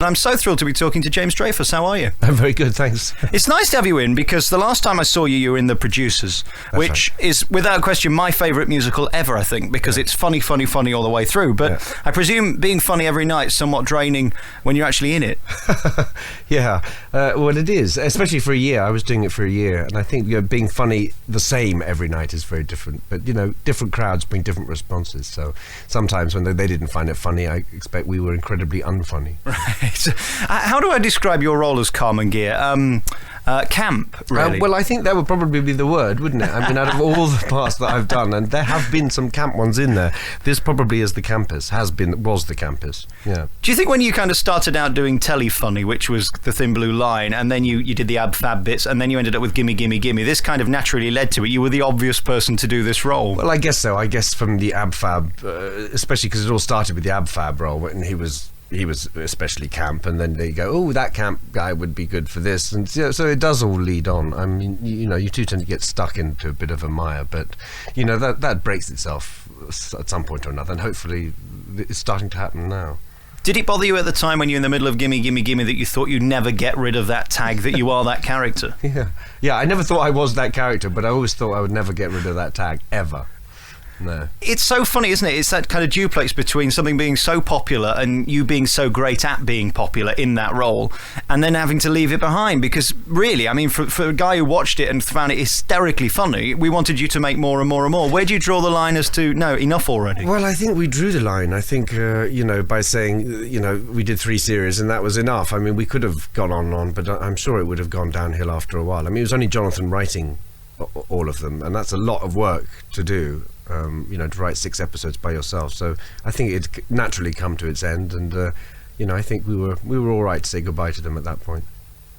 I'm so thrilled to be talking to James Dreyfus. How are you? I'm very good, thanks. It's nice to have you in because the last time I saw you, you were in The Producers, which is, without question, my favourite musical ever, I think, because it's funny all the way through. But I presume being funny every night is somewhat draining when you're actually in it. Well, it is, especially for a year. I was doing it for a year, and I think being funny the same every night is very different. But, different crowds bring different responses. So sometimes when they didn't find it funny, I expect we were incredibly unfunny. Right. How do I describe your role as Carmen Gear? Camp, really? Well, I think that would probably be the word, wouldn't it? I mean, out of all the parts that I've done, and there have been some camp ones in there, this probably is the campus, was the campus, yeah. Do you think when you kind of started out doing Telefunny, which was the Thin Blue Line, and then you did the Ab Fab bits, and then you ended up with Gimme Gimme Gimme, this kind of naturally led to it? You were the obvious person to do this role. Well, I guess so. I guess from the Ab Fab, especially because it all started with the Ab Fab role, and he was especially camp, and then they go, oh, that camp guy would be good for this, and so it does all lead on. I mean, you do tend to get stuck into a bit of a mire, but that breaks itself at some point or another, and hopefully it's starting to happen now. Did it bother you at the time when you're in the middle of Gimme Gimme Gimme that you thought you'd never get rid of that tag, that you are that character? Yeah, I never thought I was that character, but I always thought I would never get rid of that tag, ever. No. It's so funny, isn't it? It's that kind of duplex between something being so popular and you being so great at being popular in that role, and then having to leave it behind. Because really, I mean, for a guy who watched it and found it hysterically funny, we wanted you to make more and more and more. Where do you draw the line as to, no, enough already? Well, I think we drew the line. I think, by saying, we did 3 series and that was enough. I mean, we could have gone on and on, but I'm sure it would have gone downhill after a while. I mean, it was only Jonathan writing all of them, and that's a lot of work to do. To write 6 episodes by yourself, so I think it'd naturally come to its end, and I think we were all right to say goodbye to them at that point.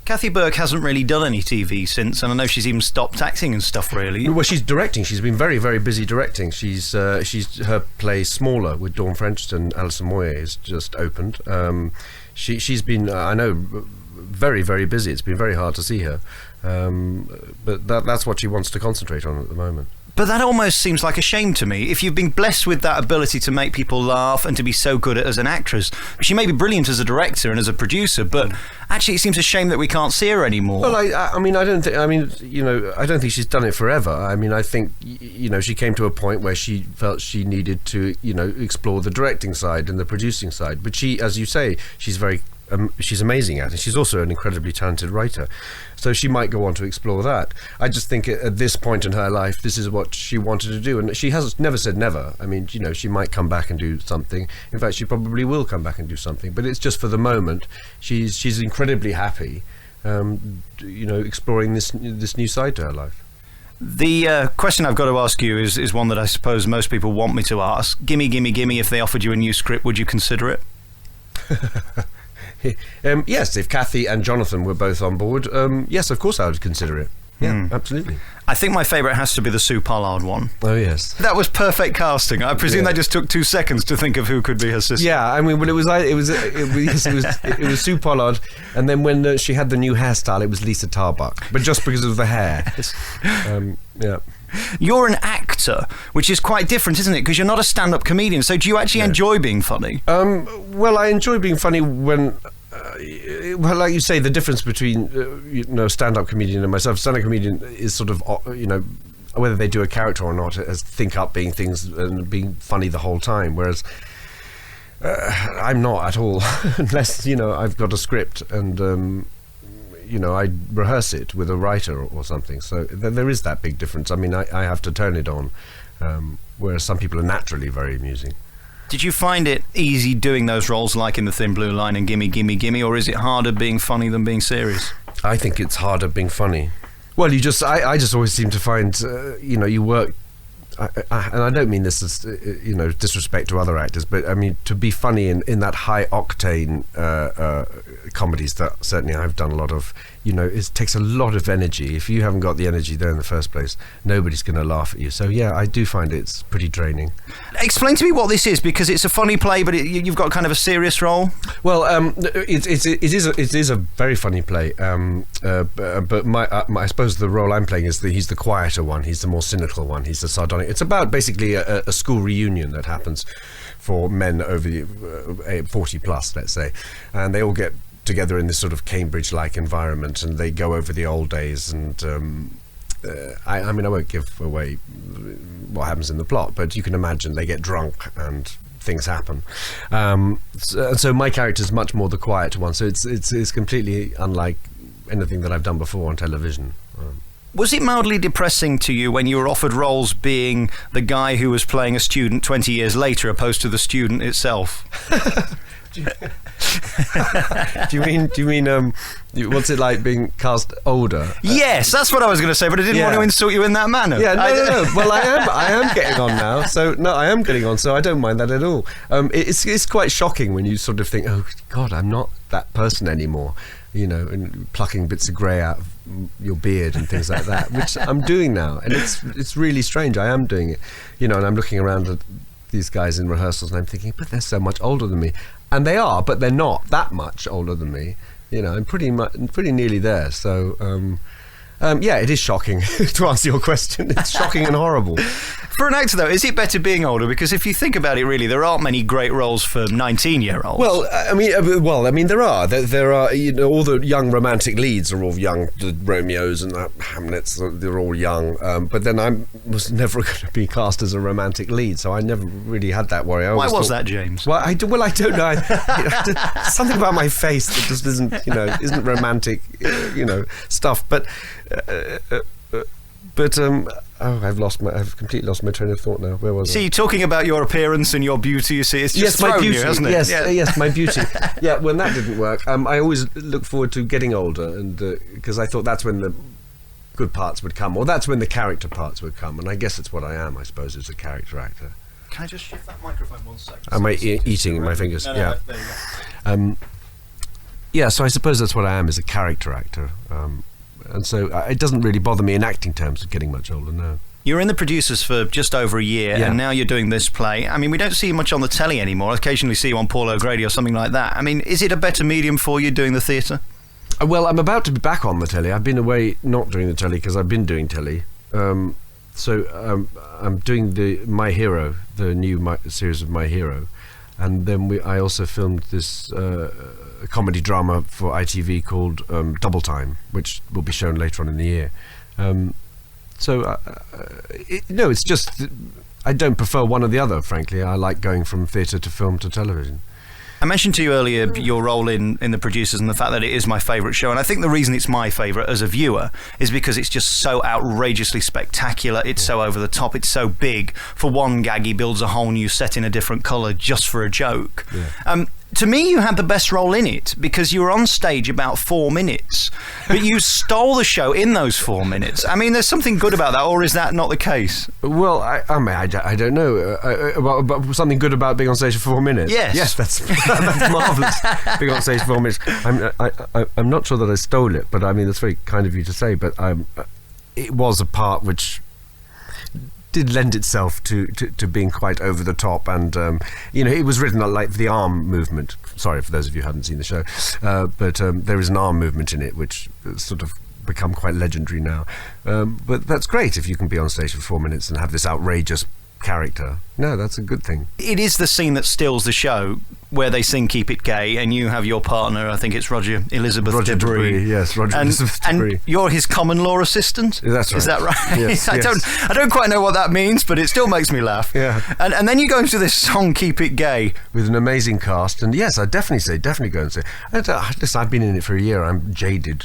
Kathy Burke hasn't really done any TV since, and I know she's even stopped acting and stuff, really. Well, she's directing. She's been very, very busy directing. She's her play Smaller with Dawn French and Alison Moyer is just opened. She's been, I know, very, very busy. It's been very hard to see her, but that's what she wants to concentrate on at the moment. But that almost seems like a shame to me. If you've been blessed with that ability to make people laugh and to be so good as an actress, she may be brilliant as a director and as a producer, but actually it seems a shame that we can't see her anymore. Well, I don't think she's done it forever. I mean, I think, she came to a point where she felt she needed to, explore the directing side and the producing side. But she, as you say, she's amazing at it. She's also an incredibly talented writer, so she might go on to explore that. I just think at this point in her life, this is what she wanted to do, and she has never said never. I mean, she might come back and do something. In fact, she probably will come back and do something, but it's just for the moment. She's incredibly happy, exploring this new side to her life. The question I've got to ask you is one that I suppose most people want me to ask. Gimme Gimme Gimme, if they offered you a new script, would you consider it? Yes, if Kathy and Jonathan were both on board, yes, of course I would consider it. Yeah, absolutely. I think my favourite has to be the Sue Pollard one. Oh, yes. That was perfect casting. I presume they just took 2 seconds to think of who could be her sister. Yeah, I mean, well, it was Sue Pollard, and then when she had the new hairstyle, it was Lisa Tarbuck, but just because of the hair. Yeah. You're an actor, which is quite different, isn't it? Because you're not a stand-up comedian. So do you actually enjoy being funny? Well, I enjoy being funny when... like you say, the difference between stand-up comedian and myself. Stand-up comedian is sort of whether they do a character or not, as think up being things and being funny the whole time. Whereas I'm not at all, unless I've got a script and I rehearse it with a writer or something. So there is that big difference. I mean, I have to turn it on, whereas some people are naturally very amusing. Did you find it easy doing those roles like in The Thin Blue Line and Gimme Gimme Gimme, or is it harder being funny than being serious? I think it's harder being funny. Well, I just always seem to find, you work, and I don't mean this as, disrespect to other actors, but I mean, to be funny in that high octane comedies that certainly I've done a lot of, it takes a lot of energy. If you haven't got the energy there in the first place, nobody's going to laugh at you. So yeah, I do find it's pretty draining. Explain to me what this is, because it's a funny play, but you've got kind of a serious role. Well, it is a very funny play, but I suppose the role I'm playing is he's the quieter one. He's the more cynical one. He's the sardonic. It's about basically a school reunion that happens for men over the 40 plus, let's say, and they all get together in this sort of Cambridge-like environment, and they go over the old days. And I mean, I won't give away what happens in the plot, but you can imagine they get drunk and things happen. So my character is much more the quiet one. So it's completely unlike anything that I've done before on television. Was it mildly depressing to you when you were offered roles being the guy who was playing a student 20 years later, opposed to the student itself? Do you mean what's it like being cast older? Yes, that's what I was going to say, but I didn't want to insult you in that manner. Yeah, no. Well, I am getting on now. So no, I am getting on. So I don't mind that at all. It's quite shocking when you sort of think, oh God, I'm not that person anymore. You know, and plucking bits of grey out of your beard and things like that, which I'm doing now, and it's really strange. I am doing it, you know, and I'm looking around at these guys in rehearsals, and I'm thinking, but they're so much older than me. And they are, but they're not that much older than me. You know, I'm pretty nearly there. So, yeah, it is shocking. To answer your question, it's shocking and horrible. For an actor, though, is it better being older? Because if you think about it, really, there aren't many great roles for 19-year-olds. Well, I mean, there are. There are. You know, all the young romantic leads are all young. The Romeos and the Hamlets, they're all young. But then I was never going to be cast as a romantic lead, so I never really had that worry. Why was that, James? Well, I don't know. Something about my face that just isn't romantic, stuff. But. I've completely lost my train of thought now. Where was I? See, talking about your appearance and your beauty, you see, it's just my beauty, you, hasn't it? Yes, my beauty. Yeah, when that didn't work, I always look forward to getting older, and because I thought that's when the good parts would come, or that's when the character parts would come, and I guess it's what I am, I suppose, as a character actor. Can I just shift that microphone 1 second? Am I eating in my fingers? No, yeah. there you go. Yeah, so I suppose that's what I am, as a character actor. And so it doesn't really bother me in acting terms of getting much older, no. You're in the producers for just over a year, and now you're doing this play. I mean, we don't see you much on the telly anymore. I occasionally see you on Paul O'Grady or something like that. I mean, is it a better medium for you doing the theatre? Well, I'm about to be back on the telly. I've been away not doing the telly because I've been doing telly. So I'm doing the My Hero, the new series of My Hero. And then I also filmed this a comedy drama for ITV called Double Time, which will be shown later on in the year. It's just I don't prefer one or the other, frankly. I like going from theatre to film to television. I mentioned to you earlier your role in The Producers and the fact that it is my favourite show, and I think the reason it's my favourite as a viewer is because it's just so outrageously spectacular, it's so over the top, it's so big. For one gag, he builds a whole new set in a different colour just for a joke. Yeah. To me, you had the best role in it because you were on stage about 4 minutes, but you stole the show in those 4 minutes. I mean, there's something good about that, or is that not the case? Well, I don't know. About something good about being on stage for 4 minutes? Yes, that's marvellous. Being on stage for 4 minutes. I'm not sure that I stole it, but I mean, that's very kind of you to say, but it was a part which did lend itself to being quite over the top, and it was written like the arm movement. Sorry for those of you who haven't seen the show, but there is an arm movement in it which has sort of become quite legendary now. But that's great if you can be on stage for 4 minutes and have this outrageous character. No, that's a good thing. It is the scene that steals the show, where they sing "Keep It Gay," and you have your partner. I think it's Roger Elizabeth Debris. Yes, Elizabeth Debris. And you're his common law assistant. That's right. Is that right? Yes, I don't quite know what that means, but it still makes me laugh. Yeah. And then you go into this song "Keep It Gay" with an amazing cast, and yes, I definitely go and say. Listen, I've been in it for a year. I'm jaded.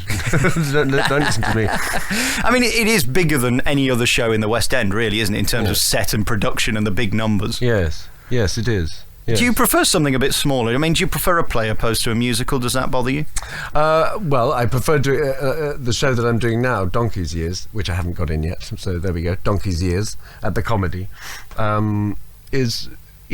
don't listen to me. I mean, it is bigger than any other show in the West End, really, isn't it? In terms of set and production and the big numbers. Yes, it is. Yes. Do you prefer something a bit smaller? I mean, do you prefer a play opposed to a musical? Does that bother you? Well, I prefer the show that I'm doing now, Donkey's Years, which I haven't got in yet. So there we go, Donkey's Years at the Comedy.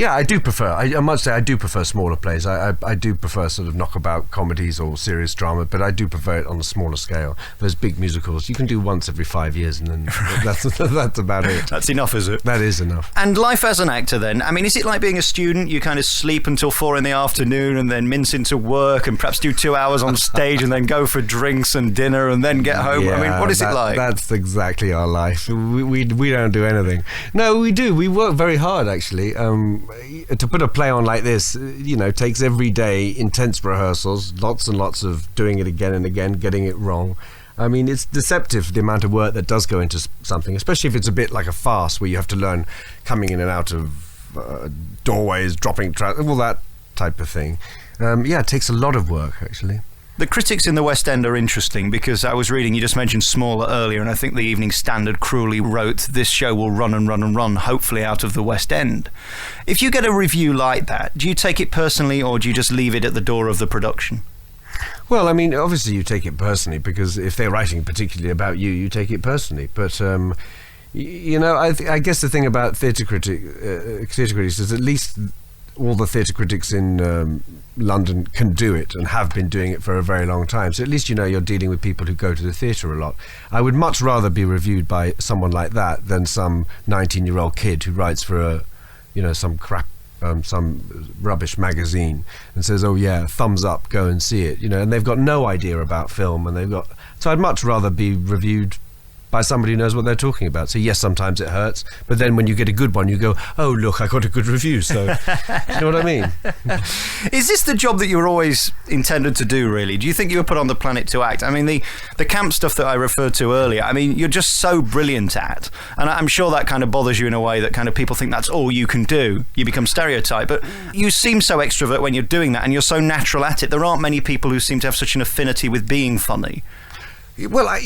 I do prefer. I must say, I do prefer smaller plays. I do prefer sort of knockabout comedies or serious drama, but I do prefer it on a smaller scale. Those big musicals you can do once every 5 years, and then that's about it. That's enough, is it? That is enough. And life as an actor, then? I mean, is it like being a student? You kind of sleep until 4 p.m. and then mince into work and perhaps do 2 hours on stage and then go for drinks and dinner and then get home. Yeah, I mean, what is it like? That's exactly our life. We don't do anything. No, we do. We work very hard, actually. to put a play on like this, takes every day intense rehearsals, lots and lots of doing it again and again, getting it wrong. I mean, it's deceptive, the amount of work that does go into something, especially if it's a bit like a farce where you have to learn coming in and out of doorways, dropping all that type of thing. It takes a lot of work, actually. The critics in the West End are interesting because I was reading, you just mentioned Smaller earlier, and I think the Evening Standard cruelly wrote, this show will run and run and run, hopefully out of the West End. If you get a review like that, do you take it personally or do you just leave it at the door of the production? Well, I mean, obviously you take it personally because if they're writing particularly about you, you take it personally. But, I guess the thing about theatre critics is at least all the theatre critics in London can do it and have been doing it for a very long time. So at least you're dealing with people who go to the theatre a lot. I would much rather be reviewed by someone like that than some 19-year-old kid who writes for some crap, some rubbish magazine and says, "Oh yeah, thumbs up, go and see it." And they've got no idea about film, so I'd much rather be reviewed by somebody who knows what they're talking about. So yes, sometimes it hurts, but then when you get a good one, you go, "Oh look, I got a good review." So, you know what I mean? Is this the job that you were always intended to do, really? Do you think you were put on the planet to act? I mean, the camp stuff that I referred to earlier, I mean, you're just so brilliant at, and I'm sure that kind of bothers you in a way that kind of people think that's all you can do. You become stereotyped, but you seem so extrovert when you're doing that, and you're so natural at it. There aren't many people who seem to have such an affinity with being funny. Well, I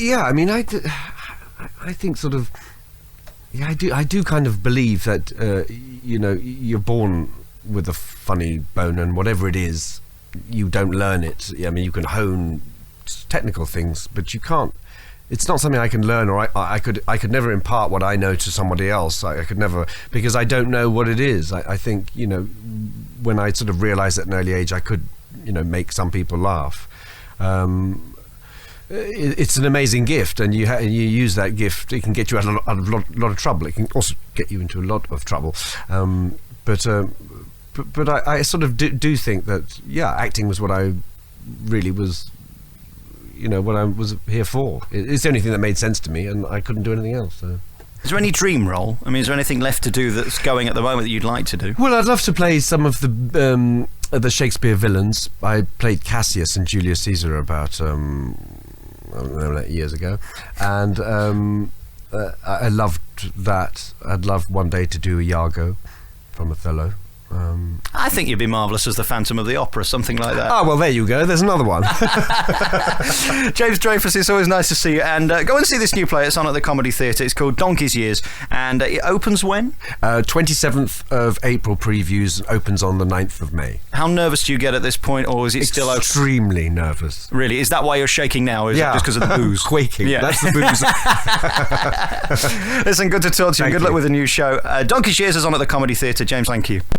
think sort of, I do kind of believe that, you're born with a funny bone, and whatever it is, you don't learn it. I mean, you can hone technical things, but you can't. It's not something I can learn, or I could never impart what I know to somebody else. I could never, because I don't know what it is. I think, when I sort of realised at an early age, I could, make some people laugh. It's an amazing gift, and you use that gift. It can get you out of a lot of trouble. It can also get you into a lot of trouble. But I sort of do think that acting was what I really was, what I was here for. It's the only thing that made sense to me, and I couldn't do anything else. So. Is there any dream role? I mean, is there anything left to do that's going at the moment that you'd like to do? Well, I'd love to play some of the Shakespeare villains. I played Cassius and Julius Caesar about years ago, and I loved that. I'd love one day to do Iago from Othello. I think you'd be marvellous as the Phantom of the Opera, something like that. Oh, well, there you go. There's another one. James Dreyfus, it's always nice to see you. And go and see this new play. It's on at the Comedy Theatre. It's called Donkey's Years. And it opens when? 27th of April previews, and opens on the 9th of May. How nervous do you get at this point, or is it still open? Extremely nervous. Really? Is that why you're shaking now? Is it just because of the booze? Quaking. Yeah. That's the booze. Listen, good to talk to you. Good luck with the new show. Donkey's Years is on at the Comedy Theatre. James, thank you.